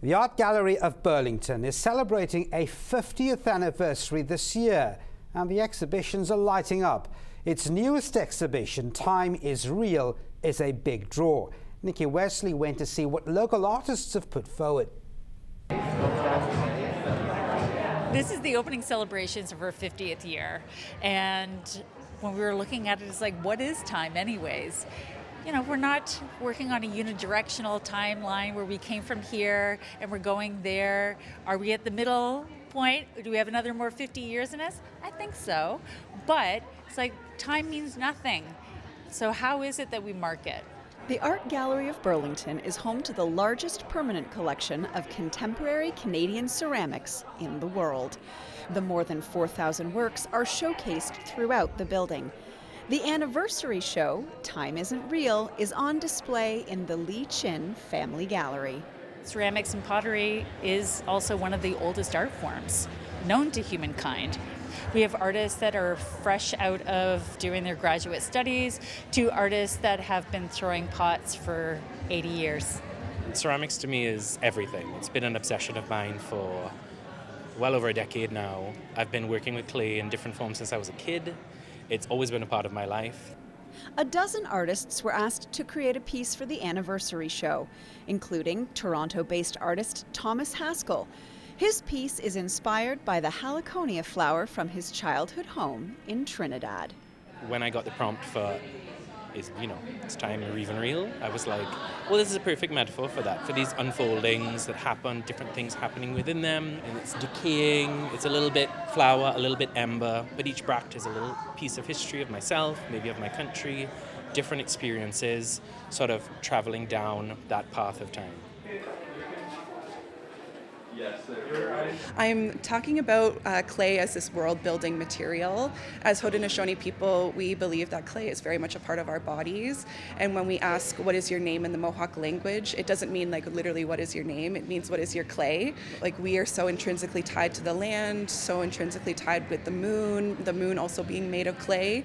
The Art Gallery of Burlington is celebrating a 50th anniversary this year, and the exhibitions are lighting up. Its newest exhibition, Time is Real, is a big draw. Nikki Wesley went to see what local artists have put forward. This is the opening celebrations of our 50th year, and when we were looking at it, it's like, what is time anyways? You know, we're not working on a unidirectional timeline where we came from here and we're going there. Are we at the middle point? Do we have another more 50 years in us? I think so, but it's like time means nothing. So how is it that we mark it? The Art Gallery of Burlington is home to the largest permanent collection of contemporary Canadian ceramics in the world. The more than 4,000 works are showcased throughout the building. The anniversary show, Time Isn't Real, is on display in the Lee Chin Family Gallery. Ceramics and pottery is also one of the oldest art forms known to humankind. We have artists that are fresh out of doing their graduate studies to artists that have been throwing pots for 80 years. Ceramics to me is everything. It's been an obsession of mine for well over a decade now. I've been working with clay in different forms since I was a kid. It's always been a part of my life. A dozen artists were asked to create a piece for the anniversary show, including Toronto-based artist Thomas Haskell. His piece is inspired by the heliconia flower from his childhood home in Trinidad. When I got the prompt for, it's time or even real, I was like, well, this is a perfect metaphor for that, for these unfoldings that happen, different things happening within them, and it's decaying, it's a little bit flower, a little bit ember, but each bract is a little piece of history of myself, maybe of my country, different experiences, sort of traveling down that path of time. I'm talking about clay as this world-building material. As Haudenosaunee people, we believe that clay is very much a part of our bodies. And when we ask, what is your name in the Mohawk language, it doesn't mean like literally what is your name, it means what is your clay. Like we are so intrinsically tied to the land, so intrinsically tied with the moon also being made of clay.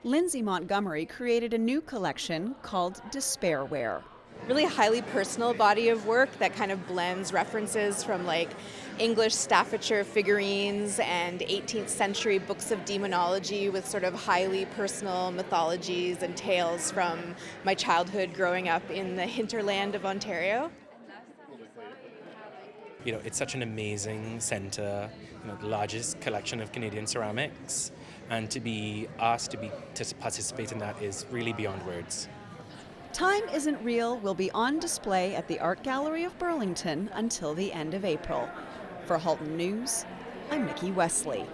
Lindsay Montgomery created a new collection called Despairware. Really highly personal body of work that kind of blends references from like English Staffordshire figurines and 18th century books of demonology with sort of highly personal mythologies and tales from my childhood growing up in the hinterland of Ontario. You know, it's such an amazing centre, the largest collection of Canadian ceramics, and to be asked to participate in that is really beyond words. Time Isn't Real will be on display at the Art Gallery of Burlington until the end of April. For Halton News, I'm Nikki Wesley.